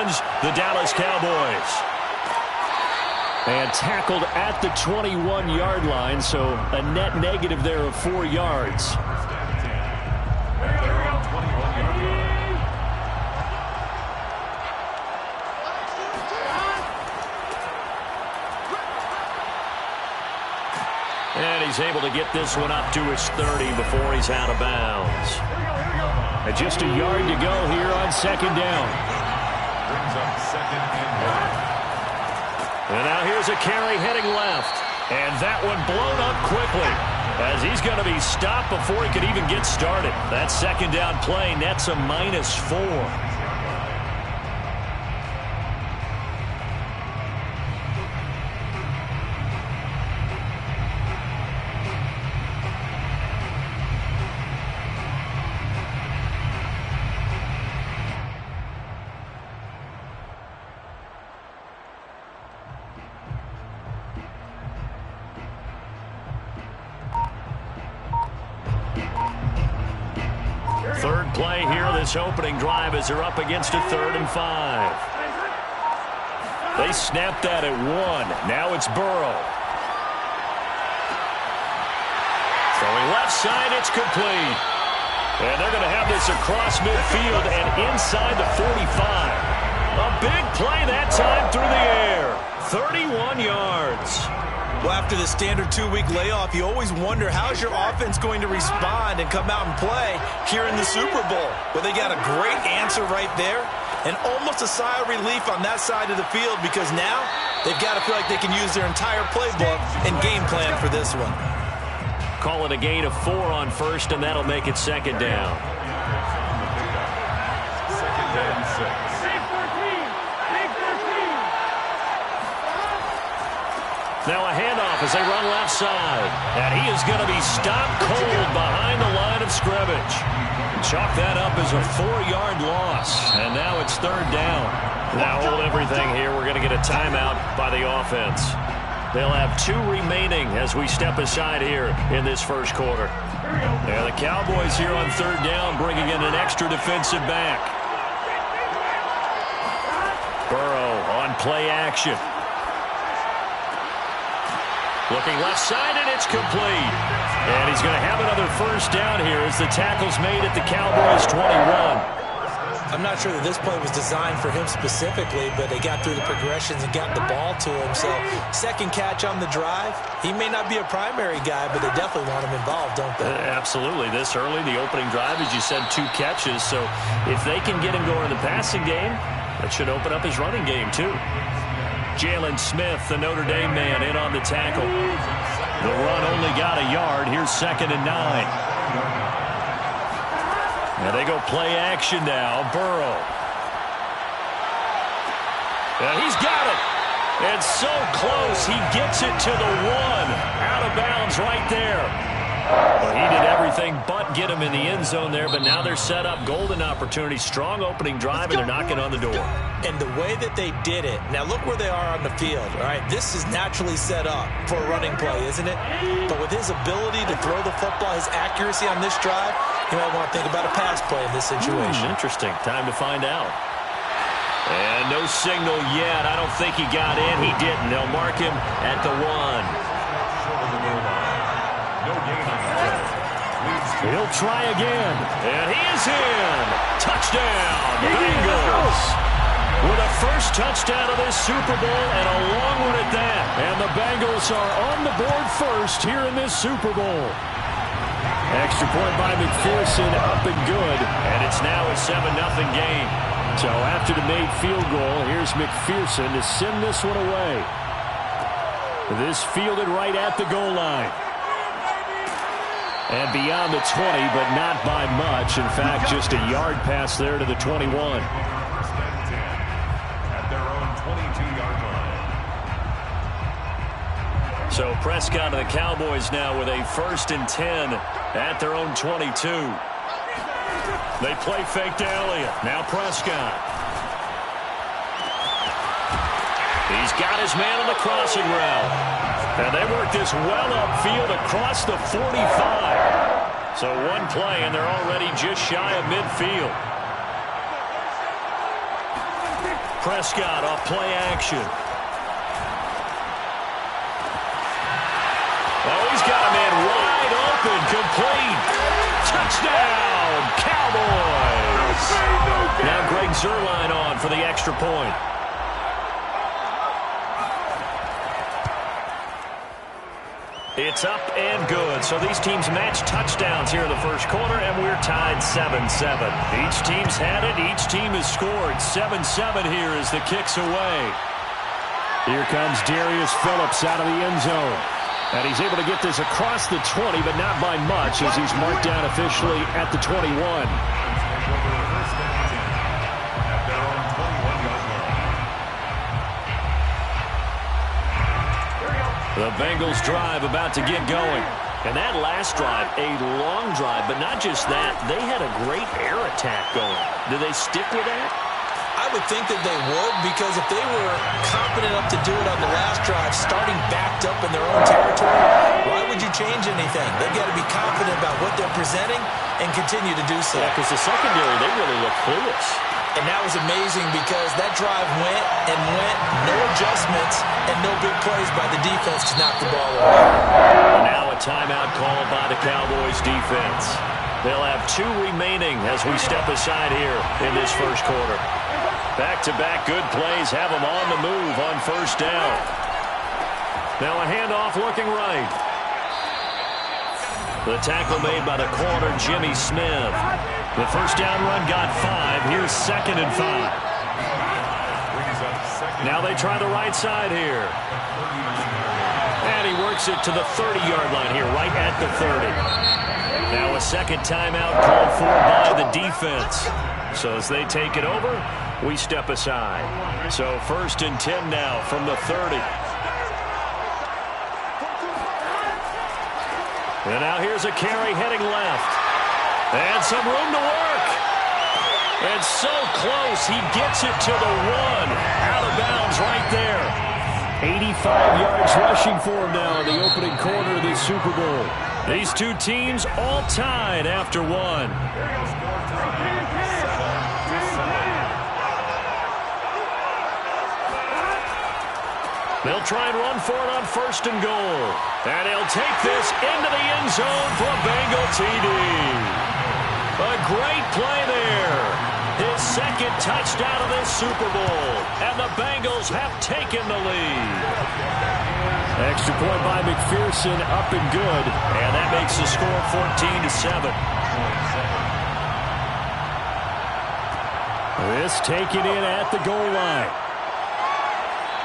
defends the Dallas Cowboys. And tackled at the 21-yard line, so a net negative there of 4 yards. And he's able to get this one up to his 30 before he's out of bounds. And just a yard to go here on second down. Brings up second and 1. And now here's a carry heading left. And that one blown up quickly as he's going to be stopped before he could even get started. That second down play nets a -4. Third play here, this opening drive, as they're up against a 3rd and 5. They snapped that at 1. Now it's Burrow. Throwing left side, it's complete. And they're going to have this across midfield and inside the 45. A big play that time through the air. 31 yards. Well, after the standard 2-week layoff, you always wonder how's your offense going to respond and come out and play here in the Super Bowl. Well, they got a great answer right there and almost a sigh of relief on that side of the field because now they've got to feel like they can use their entire playbook and game plan for this one. Call it a gain of 4 on first, and that'll make it second down. Second and 6. Now a handoff as they run left side. And he is going to be stopped cold behind the line of scrimmage. Chalk that up as a 4-yard loss. And now it's 3rd down. Now hold everything here. We're going to get a timeout by the offense. They'll have 2 remaining as we step aside here in this first quarter. And the Cowboys here on 3rd down bringing in an extra defensive back. Burrow on play action. Looking left side, and it's complete. And he's going to have another first down here as the tackle's made at the Cowboys' 21. I'm not sure that this play was designed for him specifically, but they got through the progressions and got the ball to him. So second catch on the drive. He may not be a primary guy, but they definitely want him involved, don't they? Absolutely. This early, the opening drive, as you said, 2 catches. So if they can get him going in the passing game, that should open up his running game too. Jalen Smith, the Notre Dame man, in on the tackle. The run only got a yard. Here's 2nd and 9. Now they go play action now. Burrow. And he's got it. And so close. He gets it to the 1. Out of bounds right there. Well, he did everything but get him in the end zone there, but now they're set up. Golden opportunity. Strong opening drive, and they're knocking on the door. And the way that they did it, now look where they are on the field. All right, this is naturally set up for a running play, isn't it? But with his ability to throw the football, his accuracy on this drive, you might want to think about a pass play in this situation. Interesting. Time to find out. And no signal yet. I don't think he got in. He didn't. They'll mark him at the 1. He'll try again. And he is in. Touchdown, Bengals. With a first touchdown of this Super Bowl and a long one at that. And the Bengals are on the board first here in this Super Bowl. Extra point by McPherson, up and good. And it's now a 7-0 game. So after the made field goal, here's McPherson to send this one away. This fielded right at the goal line. And beyond the 20, but not by much. In fact, just a yard pass there to the 21. At their own 22-yard line. So Prescott and the Cowboys now with a 1st and 10 at their own 22. They play fake to Elliott. Now Prescott. He's got his man on the crossing route. And they work this well upfield across the 45. So one play, and they're already just shy of midfield. Prescott off play action. Oh, he's got a man wide open, complete. Touchdown, Cowboys. Now Greg Zuerlein on for the extra point. It's up and good. So these teams match touchdowns here in the first quarter, and we're tied 7-7. Each team's had it. Each team has scored. 7-7 here as the kick's away. Here comes Darius Phillips out of the end zone. And he's able to get this across the 20, but not by much as he's marked down officially at the 21. The Bengals drive about to get going. And that last drive, a long drive, but not just that. They had a great air attack going. Do they stick with that? I would think that they would, because if they were confident enough to do it on the last drive, starting backed up in their own territory, why would you change anything? They've got to be confident about what they're presenting and continue to do so. Yeah, because the secondary, they really look clueless. And that was amazing because that drive went and went, no adjustments, and no big plays by the defense to knock the ball away. Now a timeout called by the Cowboys defense. They'll have 2 remaining as we step aside here in this first quarter. Back-to-back good plays have them on the move on first down. Now a handoff looking right. The tackle made by the corner, Jimmy Smith. The first down run got 5. Here's 2nd and 5. Now they try the right side here. And he works it to the 30-yard line here, right at the 30. Now a second timeout called for by the defense. So as they take it over, we step aside. So 1st and 10 now from the 30. And now here's a carry heading left. And some room to work. And so close, he gets it to the 1. Out of bounds right there. 85 yards rushing for him now in the opening quarter of this Super Bowl. These two teams all tied after 1. They'll try and run for it on 1st and goal. And he'll take this into the end zone for a Bengal TD. A great play there. His 2nd touchdown of this Super Bowl. And the Bengals have taken the lead. Extra point by McPherson, up and good. And that makes the score 14-7. This taken in at the goal line.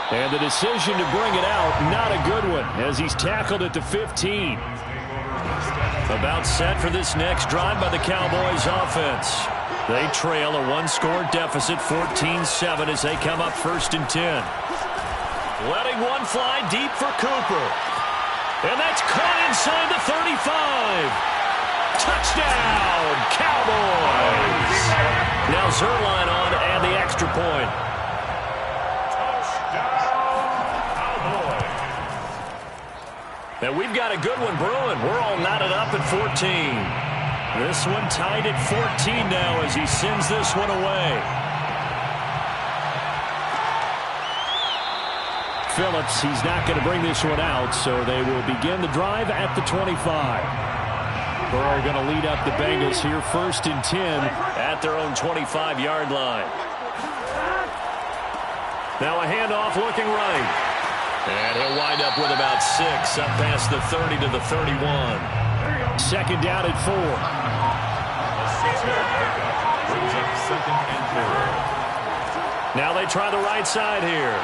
And the decision to bring it out, not a good one, as he's tackled at the 15. About set for this next drive by the Cowboys offense. They trail a 1-score deficit, 14-7, as they come up 1st and 10. Letting one fly deep for Cooper. And that's caught inside the 35. Touchdown, Cowboys! Now Zuerlein on and the extra point. And we've got a good one brewing. We're all knotted up at 14. This one tied at 14 now as he sends this one away. Phillips, he's not going to bring this one out, so they will begin the drive at the 25. Burrow going to lead up the Bengals here, 1st and 10 at their own 25-yard line. Now a handoff looking right. And he'll wind up with about 6 up past the 30 to the 31. 2nd down at 4. Now they try the right side here.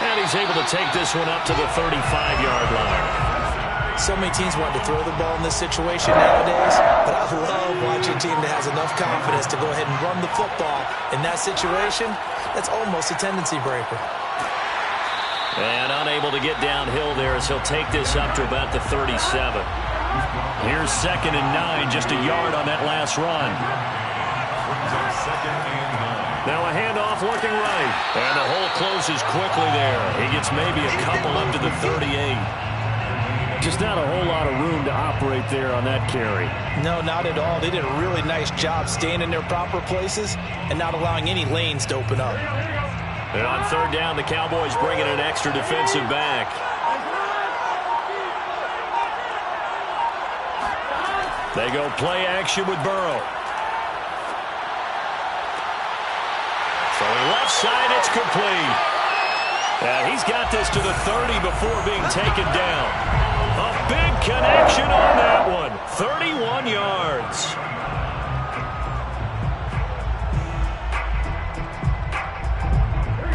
And he's able to take this one up to the 35-yard line. So many teams want to throw the ball in this situation nowadays, but I love watching a team that has enough confidence to go ahead and run the football. In that situation, that's almost a tendency breaker. And unable to get downhill there as he'll take this up to about the 37. Here's 2nd and 9, just a yard on that last run. Now a handoff looking right. And the hole closes quickly there. He gets maybe a couple up to the 38. Just not a whole lot of room to operate there on that carry. No, not at all. They did a really nice job staying in their proper places and not allowing any lanes to open up. And on third down, the Cowboys bring in an extra defensive back. They go play action with Burrow. Throwing left side, it's complete. And he's got this to the 30 before being taken down. A big connection on that one. 31 yards.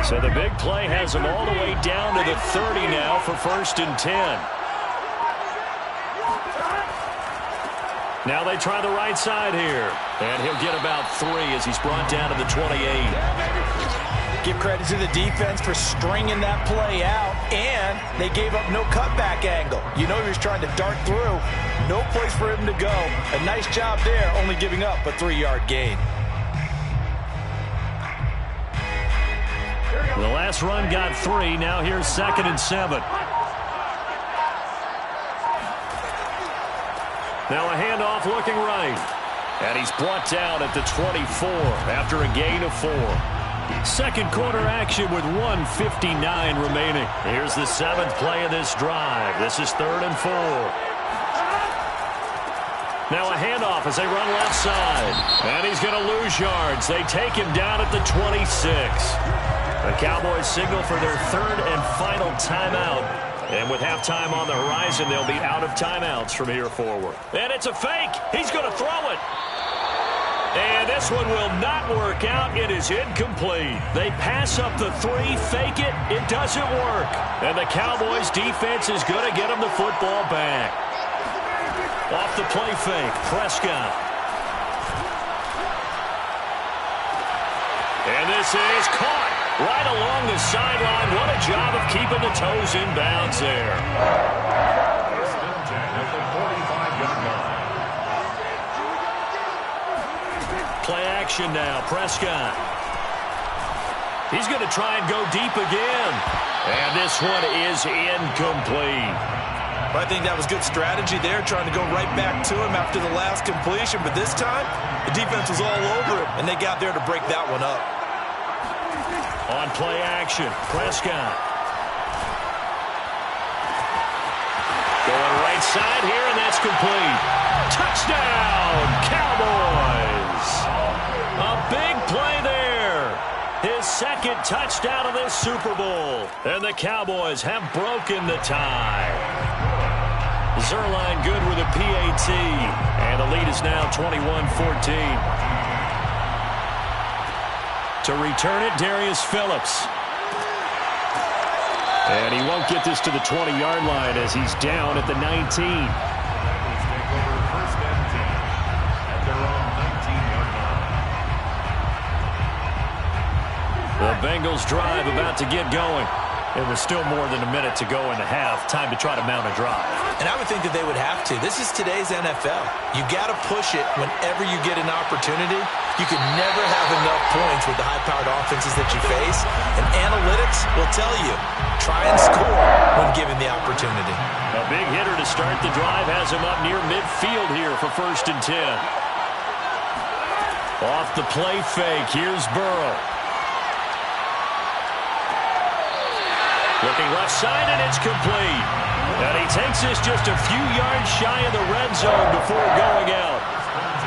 So the big play has him all the way down to the 30 now for 1st and 10. Now they try the right side here. And he'll get about 3 as he's brought down to the 28. Give credit to the defense for stringing that play out, and they gave up no cutback angle. You know he was trying to dart through. No place for him to go. A nice job there, only giving up a 3-yard gain. The last run got 3. Now here's 2nd and 7. Now a handoff looking right. And he's brought down at the 24 after a gain of 4. Second quarter action with 1:59 remaining. Here's the 7th play of this drive. This is 3rd and 4. Now a handoff as they run left side. And he's going to lose yards. They take him down at the 26. The Cowboys signal for their 3rd and final timeout. And with halftime on the horizon, they'll be out of timeouts from here forward. And it's a fake. He's going to throw it. And this one will not work out. It is incomplete. They pass up the 3, fake it. It doesn't work. And the Cowboys defense is going to get them the football back. Off the play fake, Prescott. And this is caught right along the sideline. What a job of keeping the toes in bounds there. 1st and 10 at the 45-yard line. Play action now, Prescott. He's going to try and go deep again. And this one is incomplete. I think that was good strategy there, trying to go right back to him after the last completion. But this time, the defense was all over him, and they got there to break that one up. On play action, Prescott. Going right side here, and that's complete. Touchdown, Cowboys! A big play there. His 2nd touchdown of this Super Bowl. And the Cowboys have broken the tie. Zerline good with a PAT. And the lead is now 21-14. To return it, Darius Phillips. And he won't get this to the 20-yard line as he's down at the 19. Take over 1st and 10 at their own 19-yard line. The Bengals drive about to get going. It was still more than a minute to go in the half. Time to try to mount a drive. And I would think that they would have to. This is today's NFL. You got to push it whenever you get an opportunity. You can never have enough points with the high-powered offenses that you face. And analytics will tell you, try and score when given the opportunity. A big hitter to start the drive has him up near midfield here for 1st and 10. Off the play fake, here's Burrow. Looking left side, and it's complete. And he takes this just a few yards shy of the red zone before going out.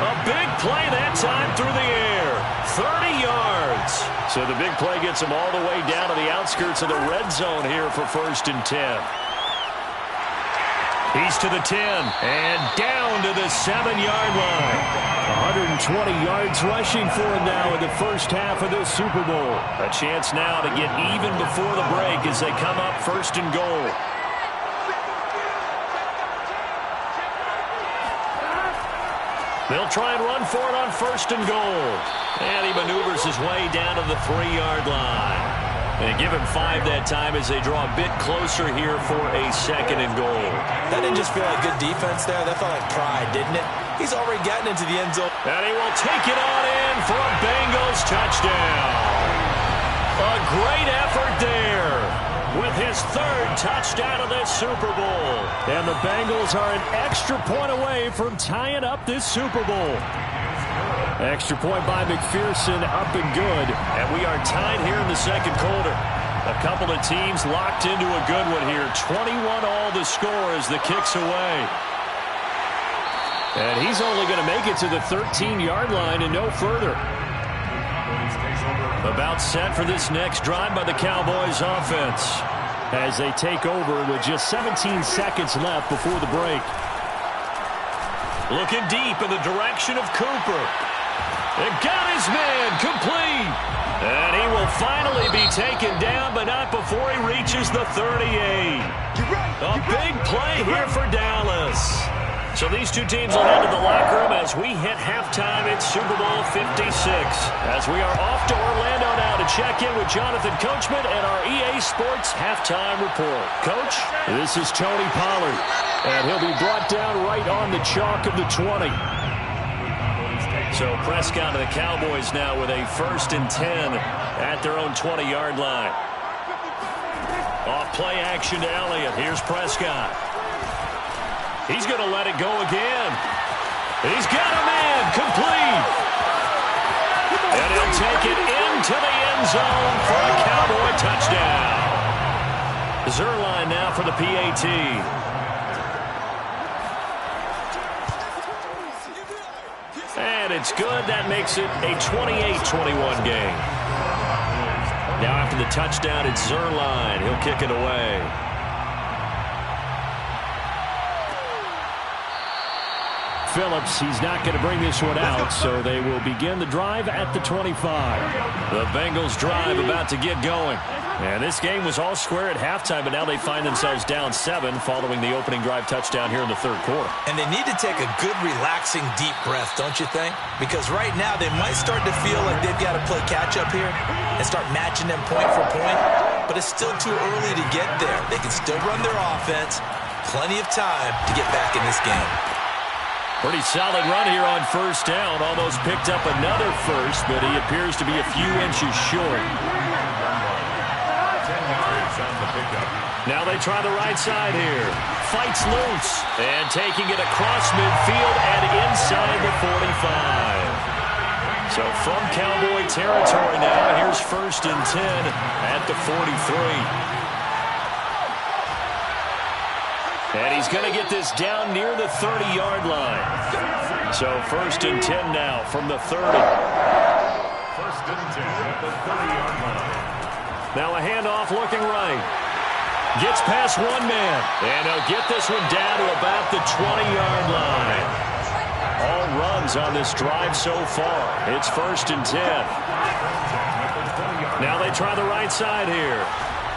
A big play that time through the air. 30 yards. So the big play gets him all the way down to the outskirts of the red zone here for 1st and 10. He's to the 10 and down to the 7-yard line. 120 yards rushing for him now in the first half of this Super Bowl. A chance now to get even before the break as they come up 1st and goal. They'll try and run for it on 1st and goal. And he maneuvers his way down to the 3-yard line. And give him 5 that time as they draw a bit closer here for a 2nd and goal. That didn't just feel like good defense there. That felt like pride, didn't it? He's already gotten into the end zone. And he will take it on in for a Bengals touchdown. A great effort there with his 3rd touchdown of this Super Bowl. And the Bengals are an extra point away from tying up this Super Bowl. Extra point by McPherson, up and good. And we are tied here in the second quarter. A couple of teams locked into a good one here. 21 all the score as the kick's away. And he's only going to make it to the 13-yard line and no further. About set for this next drive by the Cowboys offense as they take over with just 17 seconds left before the break. Looking deep in the direction of Cooper. And got his man complete. And he will finally be taken down, but not before he reaches the 38. A big play here for Dallas. So these two teams will head to the locker room as we hit halftime in Super Bowl 56. As we are off to Orlando now to check in with Jonathan Coachman and our EA Sports halftime report. Coach, this is Tony Pollard, and he'll be brought down right on the chalk of the 20. So Prescott and the Cowboys now with a 1st and 10 at their own 20-yard line. Off play action to Elliott. Here's Prescott. He's going to let it go again. He's got a man complete. And he'll take it into the end zone for a Cowboy touchdown. Zerline now for the PAT. And it's good. That makes it a 28-21 game. Now after the touchdown, it's Zerline. He'll kick it away. Phillips, he's not going to bring this one out, so they will begin the drive at the 25. The Bengals drive about to get going. And this game was all square at halftime, but now they find themselves down 7 following the opening drive touchdown here in the third quarter. And they need to take a good, relaxing, deep breath, don't you think? Because right now they might start to feel like they've got to play catch-up here and start matching them point for point. But it's still too early to get there. They can still run their offense. Plenty of time to get back in this game. Pretty solid run here on first down. Almost picked up another first, but he appears to be a few inches short. Now they try the right side here. Fights loose. And taking it across midfield and inside the 45. So from Cowboy territory now, here's 1st and 10 at the 43. And he's going to get this down near the 30-yard line. So 1st and 10 now from the 30. 1st and 10 at the 30-yard line. Now a handoff looking right. Gets past one man. And he'll get this one down to about the 20-yard line. All runs on this drive so far. It's 1st and 10. Now they try the right side here.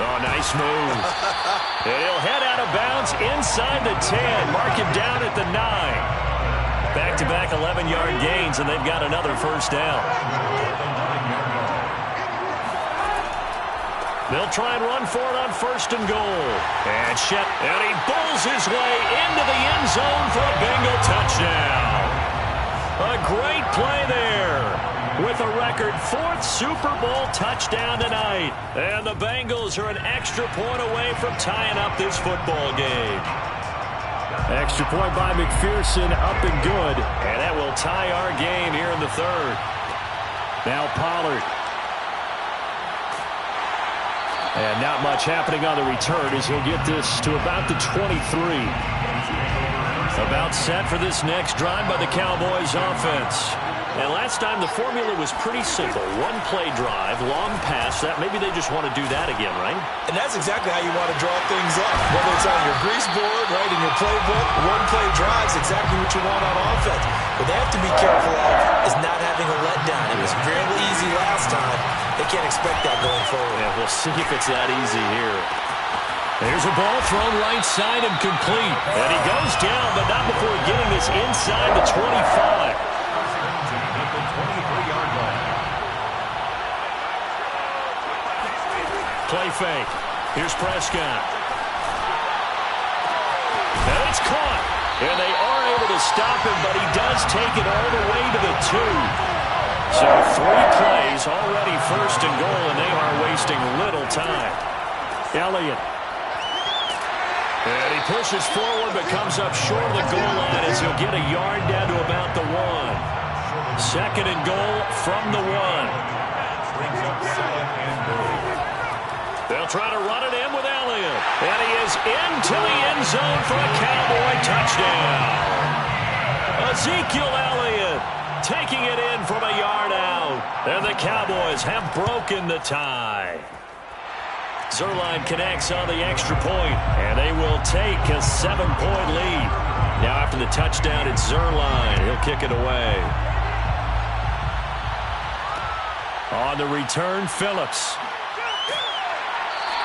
Oh, nice move. And he'll head out of bounds inside the 10. Mark him down at the 9. Back-to-back 11-yard gains, and they've got another first down. They'll try and run for it on 1st and goal. And he bowls his way into the end zone for a Bengal touchdown. A great play there. With a record 4th Super Bowl touchdown tonight. And the Bengals are an extra point away from tying up this football game. Extra point by McPherson, up and good. And that will tie our game here in the third. Now Pollard. And not much happening on the return as he'll get this to about the 23. About set for this next drive by the Cowboys offense. And last time the formula was pretty simple. One play drive, long pass. That maybe they just want to do that again, right? And that's exactly how you want to draw things up. Whether it's on your grease board, right, in your playbook, one play drive is exactly what you want on offense. What they have to be careful of is not having a letdown. It was fairly easy last time. They can't expect that going forward. Yeah, we'll see if it's that easy here. There's a ball thrown right side and complete. And he goes down, but not before getting this inside the 25. Play fake. Here's Prescott. And it's caught. And they are able to stop him, but he does take it all the way to the 2. So 3 plays, already 1st and goal, and they are wasting little time. Elliott. And he pushes forward, but comes up short of the goal line as he'll get a yard down to about the 1. Second and goal from the 1. Brings up second and goal. They'll try to run it in with Elliott. And he is into the end zone for a Cowboy touchdown. Ezekiel Elliott taking it in from a yard out. And the Cowboys have broken the tie. Zuerlein connects on the extra point, and they will take a 7-point lead. Now after the touchdown, it's Zuerlein. He'll kick it away. On the return, Phillips.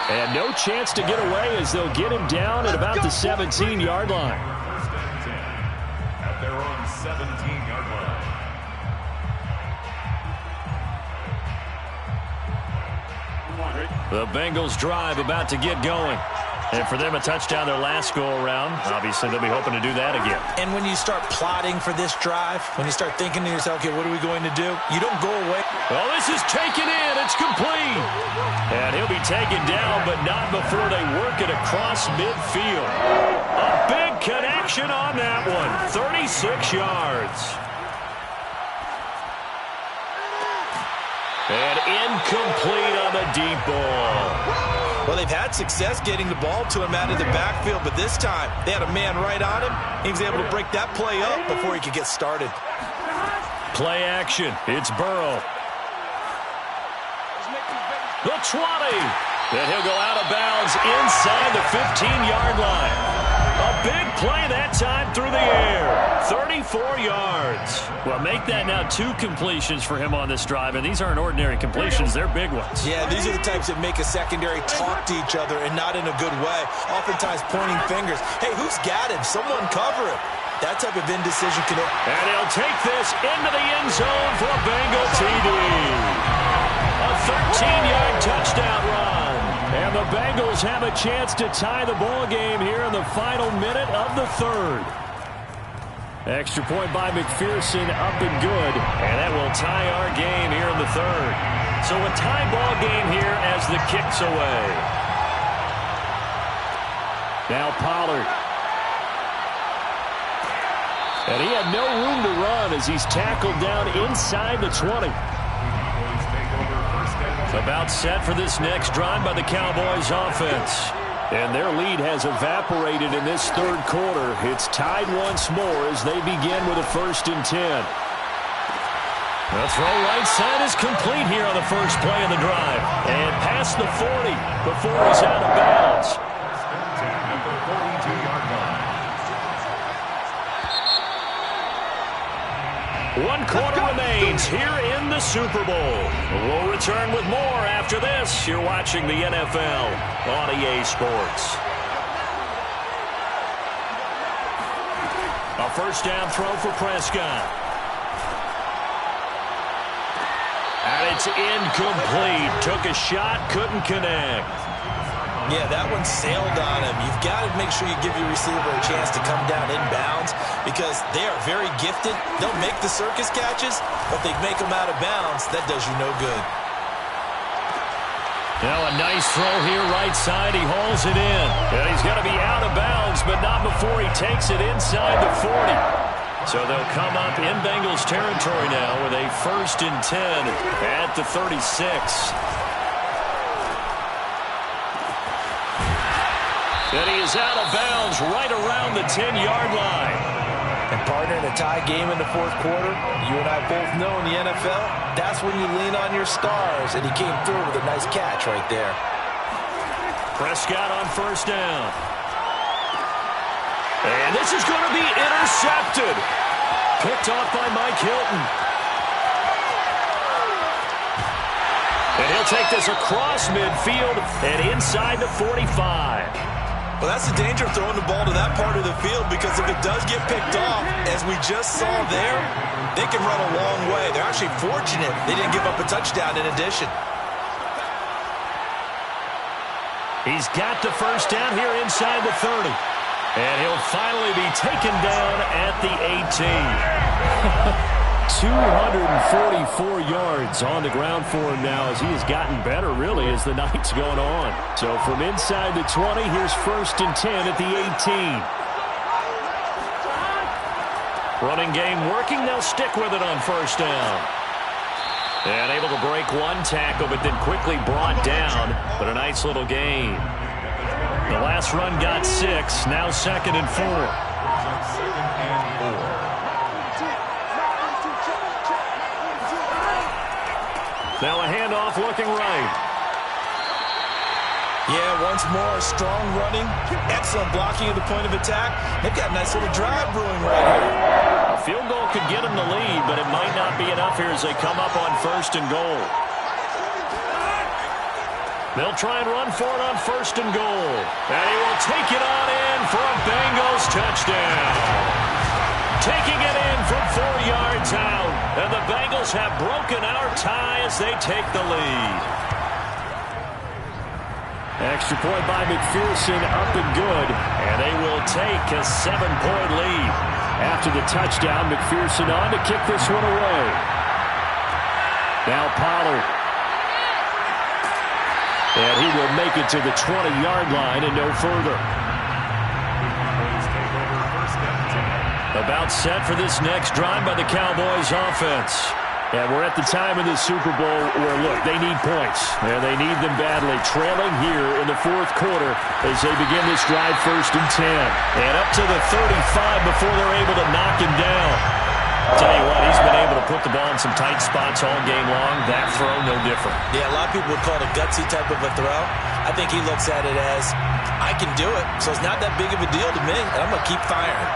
And no chance to get away as they'll get him down at about the 17-yard line. First and 10 at their own 17-yard line. The Bengals drive about to get going. And for them, a touchdown their last go-around. Obviously, they'll be hoping to do that again. And when you start plotting for this drive, when you start thinking to yourself, okay, what are we going to do? You don't go away. Well, this is taken in. It's complete. And he'll be taken down, but not before they work it across midfield. A big connection on that one. 36 yards. And incomplete on the deep ball. Well, they've had success getting the ball to him out of the backfield, but this time they had a man right on him. He was able to break that play up before he could get started. Play action. It's Burrow. The 20. Then he'll go out of bounds inside the 15-yard line. A big play that time through the air. 34 yards. Well, make that now 2 completions for him on this drive, and these aren't ordinary completions. They're big ones. Yeah, these are the types that make a secondary talk to each other and not in a good way. Oftentimes pointing fingers. Hey, who's got him? Someone cover him. That type of indecision can... And he'll take this into the end zone for a Bengal TD. A 13-yard touchdown run. And the Bengals have a chance to tie the ball game here in the final minute of the 3rd. Extra point by McPherson, up and good. And that will tie our game here in the 3rd. So a tie ball game here as the kick's away. Now Pollard. And he had no room to run as he's tackled down inside the 20. About set for this next drive by the Cowboys offense. And their lead has evaporated in this 3rd quarter. It's tied once more as they begin with a 1st and 10. The throw right side is complete here on the first play of the drive. And past the 40 before he's out of bounds. At the 42-yard line. 1 quarter remains here in the Super Bowl. We'll return with more after this. You're watching the NFL on EA Sports. A first down throw for Prescott. And it's incomplete. Took a shot, couldn't connect. Yeah, that one sailed on him. You've got to make sure you give your receiver a chance to come down inbounds because they are very gifted. They'll make the circus catches, but they make them out of bounds. That does you no good. Now a nice throw here right side. He hauls it in. And he's going to be out of bounds, but not before he takes it inside the 40. So they'll come up in Bengals territory now with a 1st and 10 at the 36. And he is out of bounds right around the 10-yard line. And partner, in a tie game in the 4th quarter, you and I both know in the NFL, that's when you lean on your stars, and he came through with a nice catch right there. Prescott on first down. And this is going to be intercepted. Picked off by Mike Hilton. And he'll take this across midfield and inside the 45. Well, that's the danger of throwing the ball to that part of the field because if it does get picked off, as we just saw there, they can run a long way. They're actually fortunate they didn't give up a touchdown in addition. He's got the first down here inside the 30. And he'll finally be taken down at the 18. 244 yards on the ground for him now as he has gotten better, really, as the night's going on. So from inside the 20, here's 1st and 10 at the 18. Running game working. They'll stick with it on first down. And able to break one tackle, but then quickly brought down. But a nice little gain. The last run got 6. Now 2nd and 4. Now a handoff looking right. Yeah, once more, strong running, excellent blocking at the point of attack. They've got a nice little drive brewing right here. A field goal could get them the lead, but it might not be enough here as they come up on 1st and goal. They'll try and run for it on 1st and goal. And he will take it on in for a Bengals touchdown. Taking it in from 4 yards out. And the Bengals have broken our tie as they take the lead. Extra point by McPherson, up and good. And they will take a 7-point lead. After the touchdown, McPherson on to kick this one away. Now Pollard. And he will make it to the 20-yard line and no further. About set for this next drive by the Cowboys offense. And we're at the time in the Super Bowl where, look, they need points. And they need them badly. Trailing here in the 4th quarter as they begin this drive 1st and 10. And up to the 35 before they're able to knock him down. I'll tell you what, he's been able to put the ball in some tight spots all game long. That throw, no different. Yeah, a lot of people would call it a gutsy type of a throw. I think he looks at it as, I can do it, so it's not that big of a deal to me, and I'm going to keep firing.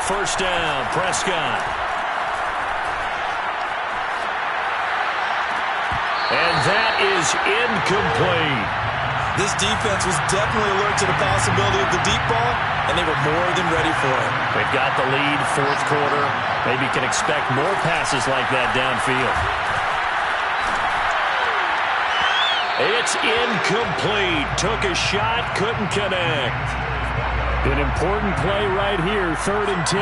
1st down, Prescott. And that is incomplete. This defense was definitely alert to the possibility of the deep ball, and they were more than ready for it. They've got the lead, 4th quarter. Maybe can expect more passes like that downfield. It's incomplete. Took a shot, couldn't connect. An important play right here, 3rd and 10.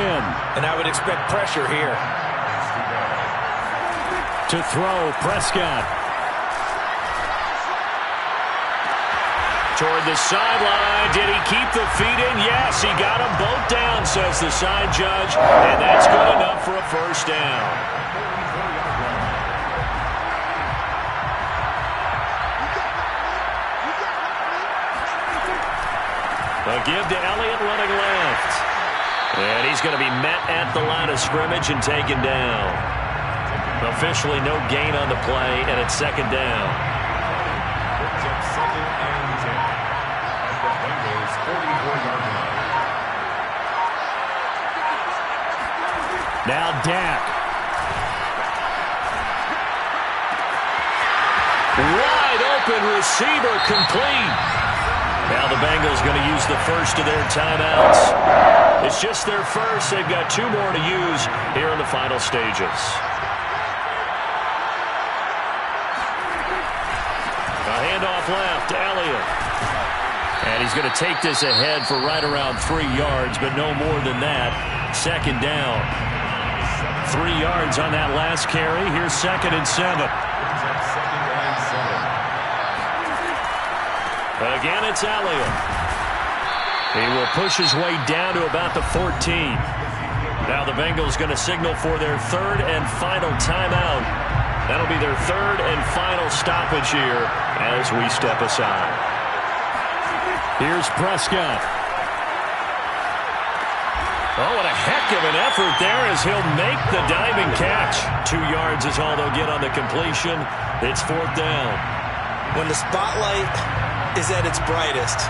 And I would expect pressure here. To throw, Prescott. Toward the sideline. Did he keep the feet in? Yes, he got them both down, says the side judge. And that's good enough for a 1st down. A give to Elliott running left. And he's going to be met at the line of scrimmage and taken down. Officially no gain on the play, and it's 2nd down. Now Dak. Wide open receiver, complete. Now the Bengals going to use the first of their timeouts. It's just their first. They've got 2 more to use here in the final stages. A handoff left to Elliott. And he's going to take this ahead for right around 3 yards, but no more than that. 2nd down. 3 yards on that last carry. Here's 2nd and 7. Again, it's Elliott. He will push his way down to about the 14. Now the Bengals going to signal for their 3rd and final timeout. That'll be their 3rd and final stoppage here as we step aside. Here's Prescott. Oh, what a heck of an effort there as he'll make the diving catch. 2 yards is all they'll get on the completion. It's 4th down. When the spotlight is at its brightest,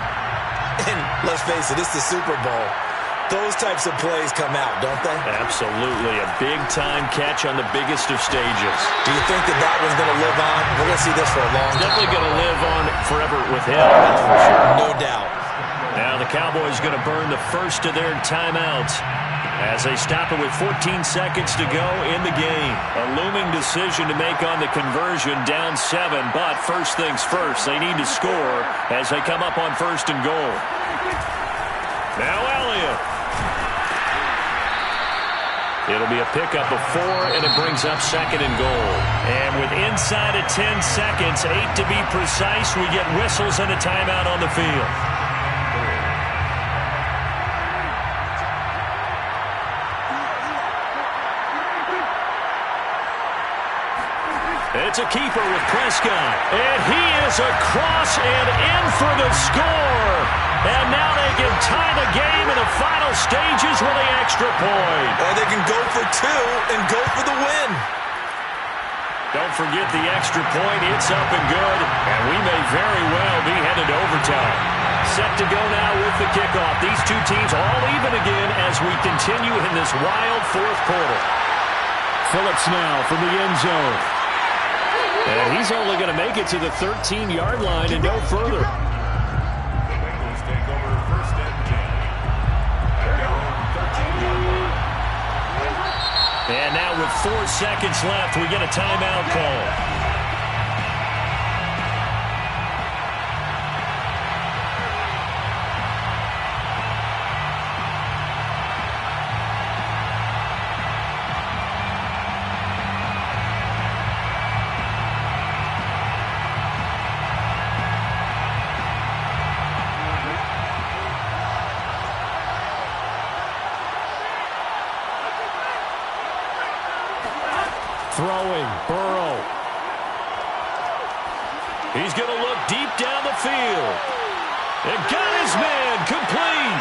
and let's face it, it's the Super Bowl, those types of plays come out, don't they? Absolutely. A big-time catch on the biggest of stages. Do you think that one's going to live on? We're going to see this for a long time. Definitely going to live on forever with him, that's for sure. No doubt. Now the Cowboys going to burn the first of their timeouts as they stop it with 14 seconds to go in the game. A looming decision to make on the conversion, down 7, but first things first, they need to score as they come up on 1st and goal. Now Elliott. It'll be a pickup of 4, and it brings up 2nd and goal. And with inside of 10 seconds, 8 to be precise, we get whistles and a timeout on the field. It's a keeper with Prescott. And he is across and in for the score. And now they can tie the game in the final stages with the extra point. Or they can go for two and go for the win. Don't forget the extra point. It's up and good. And we may very well be headed to overtime. Set to go now with the kickoff. These two teams all even again as we continue in this wild fourth quarter. Phillips now from the end zone. And he's only going to make it to the 13-yard line and no further. The Bengals take over first and 10. They're down 13-yard line. And now with 4 seconds left, we get a timeout call. Throwing, Burrow. He's going to look deep down the field. And got his man complete.